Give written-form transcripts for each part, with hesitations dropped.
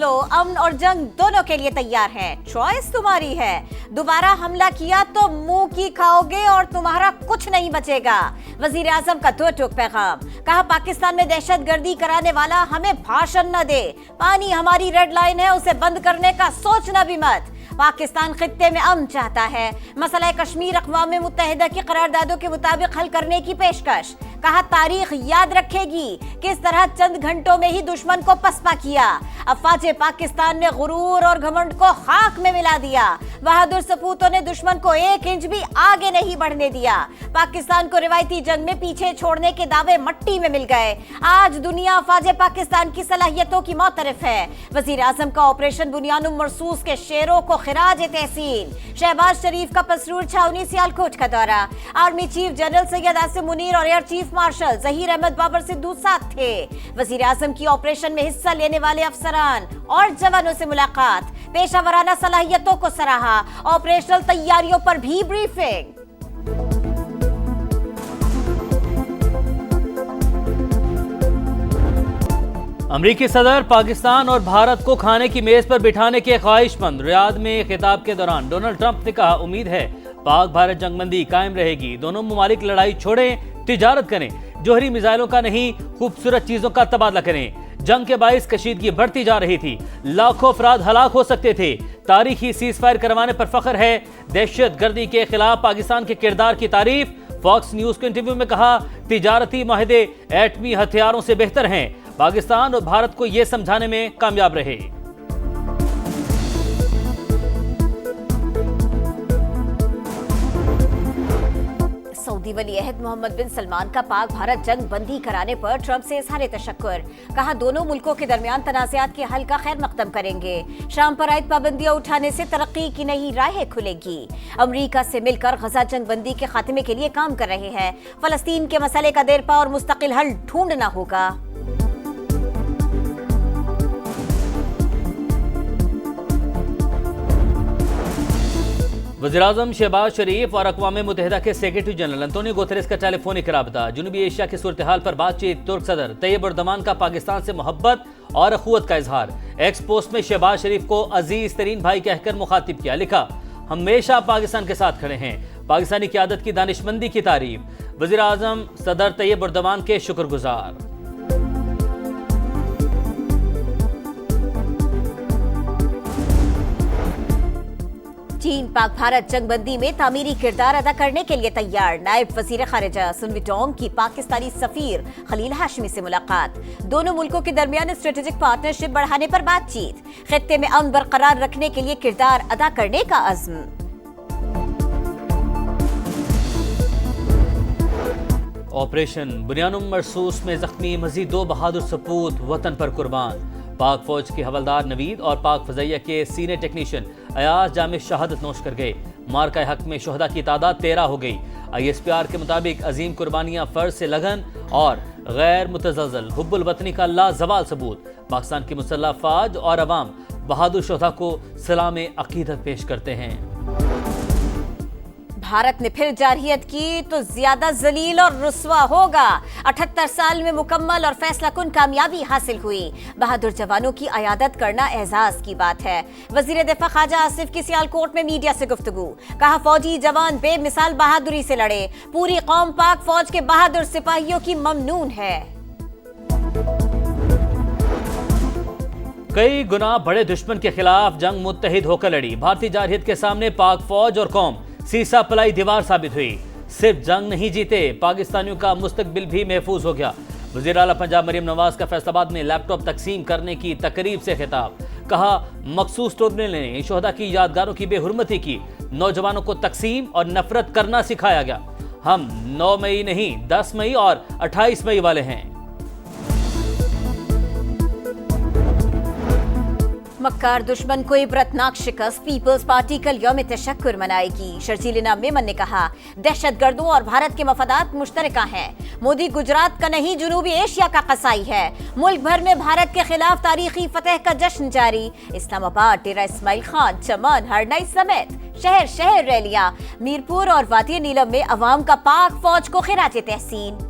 लो, अमन और जंग दोनों के लिए तैयार हैं, चॉइस तुम्हारी है। दोबारा हमला किया तो मुंह की खाओगे और तुम्हारा कुछ नहीं बचेगा। वजीर आजम का दो टूक पैगाम, कहा पाकिस्तान में दहशतगर्दी कराने वाला हमें भाषण न दे, पानी हमारी रेड लाइन है, उसे बंद करने का सोचना भी मत। पाकिस्तान खित्ते में अमन चाहता है, मसला कश्मीर अक़वाम मुत्तहिदा की करारदादों के मुताबिक हल करने की पेशकश। कहा तारीख याद रखेगी किस तरह चंद घंटों में ही दुश्मन को पसपा किया। अफवाज पाकिस्तान ने गुरूर और घमंड को खाक में मिला दिया। बहादुर सपूतों ने दुश्मन को एक इंच भी आगे नहीं बढ़ने दिया। पाकिस्तान को रिवायती जंग में पीछे छोड़ने के दावे मट्टी में मिल गए। आज दुनिया अफवाज पाकिस्तान की सलाहियतों की मोतरफ है। वजीर आजम का ऑपरेशन बुनियानुम मरसूस के शेरों को खिराज तहसीन। शहबाज शरीफ का पसरूर छावनी सियालकोट का दौरा। Army chief general Syed Asim Munir और air chief marshal Zaheer Ahmed Babar Sidhu साथ थे। वजीर आजम की ऑपरेशन में हिस्सा लेने वाले अफसरान और जवानों से मुलाकात। पेशावराना सलाहियतों को सराहा। ऑपरेशनल तैयारियों पर भी ब्रीफिंग। अमरीकी सदर पाकिस्तान और भारत को खाने की मेज पर बिठाने के ख्वाहिशमंद। रियाद में खिताब के दौरान डोनाल्ड ट्रंप ने कहा, उम्मीद है पाक भारत जंगबंदी कायम रहेगी, दोनों ममालिक लड़ाई छोड़ें, तिजारत करें, जोहरी मिसाइलों का नहीं खूबसूरत चीजों का तबादला करें। जंग के बाइस कशीदगी बढ़ती जा रही थी, लाखों अफराद हलाक हो सकते थे। तारीखी सीज फायर करवाने पर फख्र है। दहशत गर्दी के खिलाफ पाकिस्तान के किरदार की तारीफ। फॉक्स न्यूज के इंटरव्यू में कहा, तिजारती माहिदे एटमी हथियारों से बेहतर हैं। पाकिस्तान और भारत को यह समझाने में कामयाब रहे। सऊदी वली अहद मोहम्मद बिन सलमान का पाक भारत जंग बंदी कराने पर ट्रंप से इज़हार तशक्कुर। कहा दोनों मुल्कों के दरमियान तनाज़ात के हल का खैर मकदम करेंगे। शाम पर आयद पाबंदियां उठाने से तरक्की की नई राहें खुलेगी। अमरीका से मिलकर गजा जंग बंदी के खात्मे के लिए काम कर रहे हैं। फलस्तीन के मसले का देरपा और मुस्तकिल हल ढूंढना होगा। वज़ीर-ए-आज़म शहबाज शरीफ और अक़वाम मुत्तहिदा के सेक्रेटरी जनरल अंतोनियो गुतेरेस का टेलीफोनिक राबता। जनूबी एशिया की सूरत हाल पर बातचीत। तुर्क सदर तैयब एर्दोगान का पाकिस्तान से मोहब्बत और अखुवत का इजहार। एक्स पोस्ट में शहबाज शरीफ को अजीज तरीन भाई कहकर मुखातिब किया। लिखा, हमेशा पाकिस्तान के साथ खड़े हैं। पाकिस्तानी क़यादत की दानिशमंदी की तारीफ। वज़ीर-ए-आज़म सदर तैयब एर्दोगान के शुक्रगुजार। चीन पाक भारत जंगबंदी में तामीरी किरदार अदा करने के लिए तैयार। नायब वजीर खारिजा सुन विटोंग की पाकिस्तानी सफीर खलील हाशमी से मुलाकात। दोनों मुल्कों के दरमियान स्ट्रेटेजिक पार्टनरशिप बढ़ाने पर बातचीत। खित्ते में अमन बरकरार रखने के लिए किरदार अदा करने का अज़्म। ऑपरेशन बुनियानुम मरसूस में जख्मी मजीद 2 बहादुर सपूत वतन पर कुर्बान। पाक फौज के हवलदार नवीद और पाक फज़ैया के सीनियर टेक्नीशियन अयाज जामे शहादत नोश कर गए। मार्का हक में शोहदा की तादाद 13 हो गई। ISPR के मुताबिक अजीम कुर्बानियां फर्ज से लगन और गैर मुतज़लज़ल हुब्बुल वतनी का लाजवाल सबूत। पाकिस्तान की मुसल्लह फ़ौज और अवाम बहादुर शोहदा को सलाम अकीदत पेश करते हैं। भारत ने फिर जारहियत की तो ज्यादा जलील और रुस्वा होगा। 78 साल में मुकम्मल और फैसला कुन कामयाबी हासिल हुई। बहादुर जवानों की अयादत करना एजाज की बात है। वजीर दिफा ख्वाजा आसिफ की सियालकोट में मीडिया से गुफ्तगू। कहा फौजी जवान बेमिसाल बहादुरी से लड़े। पूरी कौम पाक फौज के बहादुर सिपाहियों की ममनून है। कई गुना बड़े दुश्मन के खिलाफ जंग मुत्तहिद होकर लड़ी। भारतीय जारहियत के सामने पाक फौज और कौम सीसा पलाई दीवार साबित हुई। सिर्फ जंग नहीं जीते, पाकिस्तानियों का मुस्तकबिल भी महफूज हो गया। वज़ीर आला पंजाब मरीम नवाज का फैसलाबाद में लैपटॉप तकसीम करने की तकरीब से खिताब। कहा मखसूस ट्रिब्यूनल ने शोहदा की यादगारों की बेहुरमती की। नौजवानों को तकसीम और नफरत करना सिखाया गया। हम 9 मई नहीं 10 मई और 28 मई वाले हैं। मक्कार दुश्मन को इबरतनाक शिकस्त। पीपल्स पार्टी कल यौम तशक्कुर मनाएगी। शर्जीलिना मेमन ने कहा दहशतगर्दों और भारत के मफादात मुश्तरका हैं। मोदी गुजरात का नहीं जनूबी एशिया का कसाई है। मुल्क भर में भारत के खिलाफ तारीखी फतह का जश्न जारी। इस्लामाबाद, डेरा इस्माइल खान, चमन, हरनाई समेत शहर शहर रैलियां। मीरपुर और वादी नीलम में अवाम का पाक फौज को खिराज तहसीन।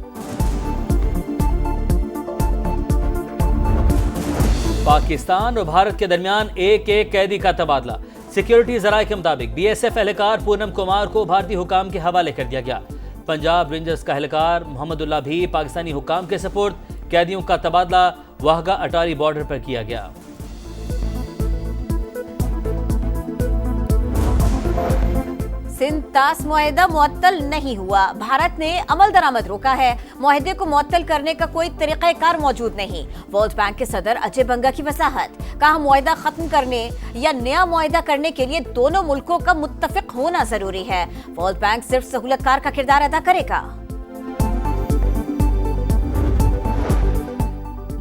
पाकिस्तान और भारत के दरमियान एक कैदी का तबादला। सिक्योरिटी जराये के मुताबिक BSF एहलकार पूनम कुमार को भारतीय हुकाम के हवाले कर दिया गया। पंजाब रेंजर्स का एहलकार मोहम्मदुल्लाह भी पाकिस्तानी हुकाम के सपुर्द। कैदियों का तबादला वाहगा अटारी बॉर्डर पर किया गया। सिंध तास मुआहिदा मुअत्तल नहीं हुआ। भारत ने अमल दरामद रोका है। मुआहिदे को मुअत्तल करने का कोई तरीक़ाकार मौजूद नहीं। वर्ल्ड बैंक के सदर अजय बंगा की वजाहत। कहा मुआहिदा खत्म करने या नया मुआहिदा करने के लिए दोनों मुल्कों का मुत्तफिक होना जरूरी है। वर्ल्ड बैंक सिर्फ सहूलतकार का किरदार अदा करेगा।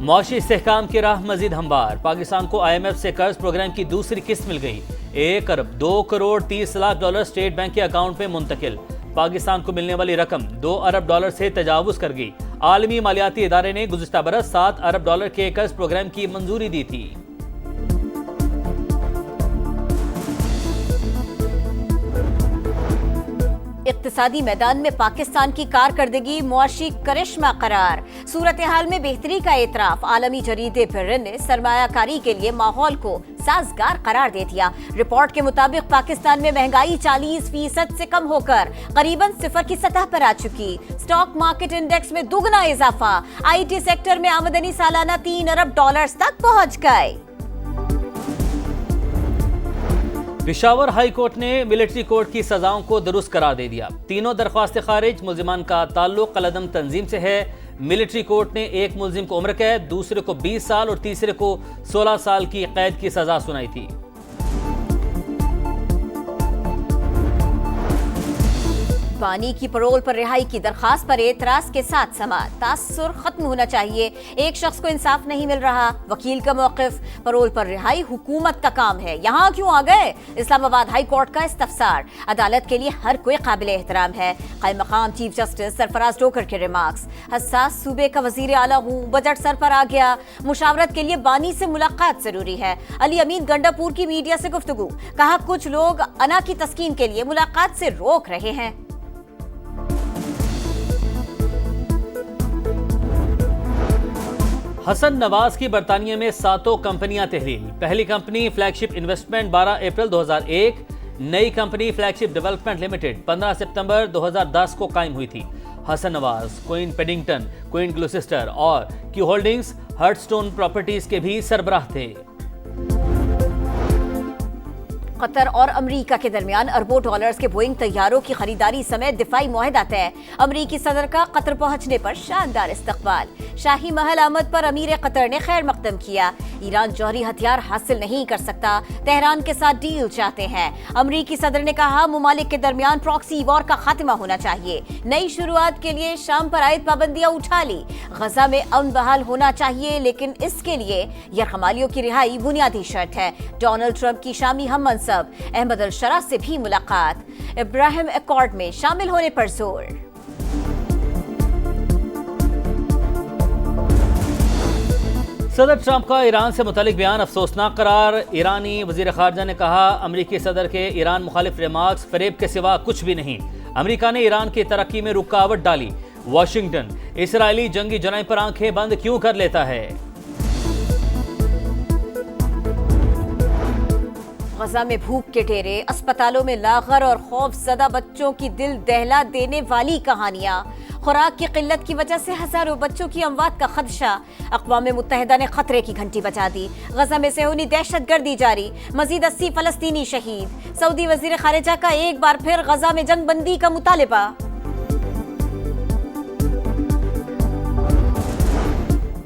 मुआशी इस्तेहकाम की राह मजीद हमवार। पाकिस्तान को IMF से कर्ज प्रोग्राम की दूसरी किस्त मिल गई। 1 अरब 2 crore 30 lakh dollar state bank के अकाउंट में मुंतकिल। पाकिस्तान को मिलने वाली रकम 2 अरब डॉलर से तजावुज कर गई। आलमी मालियाती इदारे ने गुज़िश्ता बरस 7 अरब डॉलर के कर्ज प्रोग्राम की मंजूरी दी थी। इक्तिसादी मैदान में पाकिस्तान की कारकर्दगी मुआशी करिश्मा करार। सूरत हाल में बेहतरी का एतराफ। आलमी जरीदे बिरन ने सरमायाकारी के लिए माहौल को साजगार करार दे दिया। रिपोर्ट के मुताबिक पाकिस्तान में महंगाई 40% से कम होकर करीबन 0 की सतह पर आ चुकी। स्टॉक मार्केट इंडेक्स में दुगना इजाफा। IT सेक्टर में आमदनी सालाना 3 अरब डॉलर्स तक पहुंच गए। पेशावर हाई कोर्ट ने मिलिट्री कोर्ट की सजाओं को दुरुस्त करार दे दिया। तीनों दरख्वास्तें खारिज। मुल्जिमान का ताल्लुक कलअदम तंजीम से है। मिलिट्री कोर्ट ने एक मुल्जिम को उम्र कैद, दूसरे को 20 साल और तीसरे को 16 साल की कैद की सजा सुनाई थी। बानी की परोल पर रिहाई की दरखास्त पर एतराज के साथ समाअत। तासुर खत्म होना चाहिए। एक शख्स को इंसाफ नहीं मिल रहा। वकील का मौक़िफ़, परोल पर रिहाई हुकूमत का काम है, यहाँ क्यों आ गए? इस्लामाबाद हाई कोर्ट का इस्तफसार। अदालत के लिए हर कोई काबिल एहतराम है। क़ाइम मक़ाम चीफ जस्टिस सरफराज डोकर के रिमार्क्स। हसास सूबे का वज़ीर आला हूँ, बजट सर पर आ गया। मुशावरत के लिए बानी से मुलाकात जरूरी है। अली अमीन गंडापुर की मीडिया से गुफ्तगू। कहा कुछ लोग अना की तस्कीन के लिए मुलाकात से रोक रहे हैं। हसन नवाज की बरतानिया में 7 कंपनियां तहलील। पहली कंपनी फ्लैगशिप इन्वेस्टमेंट 12 अप्रैल 2001, नई कंपनी फ्लैगशिप डेवलपमेंट लिमिटेड 15 सितंबर 2010 को कायम हुई थी। Hasan Nawaz, queen Paddington, queen Gloucester और की होल्डिंग्स, हर्टस्टोन प्रॉपर्टीज के भी सरबराह थे। कतर और अमरीका के दरमियान अरबों डॉलर्स के बोइंग तैयारों की खरीदारी समेत दिफाई मुआहिदा तय। अमरीकी सदर का कतर पहुंचने पर शानदार इस्तकबाल। शाही महल आमद पर अमीर कतर ने खैर मकदम किया। ईरान जौहरी हथियार हासिल नहीं कर सकता, तेहरान के साथ डील चाहते हैं। अमरीकी सदर ने कहा मुमालिक के दरमियान प्रॉक्सी वॉर का खात्मा होना चाहिए। नई शुरुआत के लिए शाम पर आयद पाबंदियां उठा ली। गजा में अमन बहाल होना चाहिए, लेकिन इसके लिए यरगमालियों की रिहाई बुनियादी शर्त है। डोनाल्ड ट्रंप की शामी हम मनसब। अहमद अल शरा से भी मुलाकात। इब्राहिम एकॉर्ड में शामिल होने पर जोर। सदर ट्रंप का ईरान से मुतालिक बयान अफसोसनाक करार। ईरानी वजीर खारजा ने कहा अमरीकी सदर के ईरान मुखालिफ रिमार्क्स फरेब के सिवा कुछ भी नहीं। अमरीका ने ईरान की तरक्की में रुकावट डाली। वाशिंगटन इसराइली जंगी जराइम पर आंखें बंद क्यों कर लेता है? गजा में भूख के डेरे, अस्पतालों में लागर और खौफजदा बच्चों की दिल दहला देने वाली कहानियां। खुराक की किल्लत की वजह से हजारों बच्चों की अमवात का खदशा। अक़वाम मुत्तहिदा ने खतरे की घंटी बजा दी। गजा में सेहूनी दहशतगर्दी जारी। मजीद 80 फलस्तीनी शहीद। सऊदी वजीर खारिजा का एक बार फिर गजा में जंग बंदी का मुतालिबा।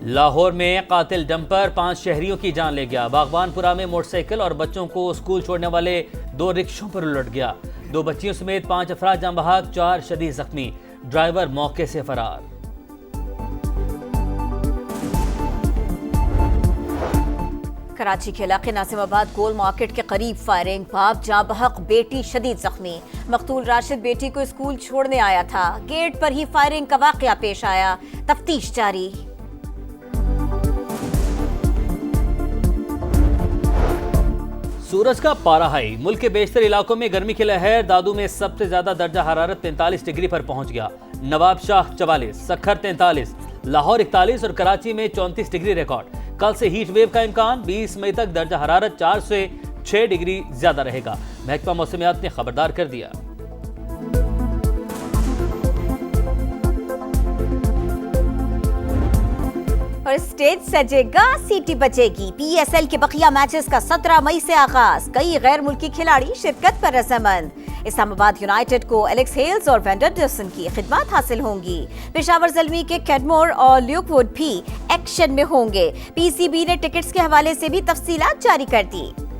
लाहौर में कातिल डंपर 5 शहरियों की जान ले गया। बागबानपुरा में मोटरसाइकिल और बच्चों को स्कूल छोड़ने वाले 2 रिक्शों पर उलट गया। 2 बच्चियों समेत 5 अफराद जान बहक, 4 शदीद जख्मी। ड्राइवर मौके से फरार। कराची के इलाके नासिमाबाद गोल मार्केट के करीब फायरिंग। बाप जां बहक, बेटी शदीद जख्मी। मकतूल राशिद बेटी को स्कूल छोड़ने आया था। गेट पर ही फायरिंग का वाकया पेश आया। तफ्तीश जारी। सूरज का पारा हाई। मुल्क के बेशतर इलाकों में गर्मी की लहर। दादू में सबसे ज्यादा दर्जा हरारत 43 डिग्री पर पहुंच गया। नवाब शाह 44, सखर 43, लाहौर 41 और कराची में 34 डिग्री रिकॉर्ड। कल से हीट वेव का इम्कान, 20 मई तक दर्जा हरारत 4 से 6 डिग्री ज्यादा रहेगा। महकमा मौसमियात ने खबरदार कर दिया। और स्टेज सजेगा, सीटी बचेगी। PSL के बकिया मैचेस का 17 मई से आगाज। कई गैर मुल्की खिलाड़ी शिरकत पर रजामंद। इस्लामाबाद यूनाइटेड को एलेक्स हेल्स और वेंडरसन की खिदमत हासिल होंगी। पेशावर ज़ल्मी के कैडमोर और ल्यूकवुड भी एक्शन में होंगे। PCB ने टिकट्स के हवाले से भी तफसीलात जारी कर दी।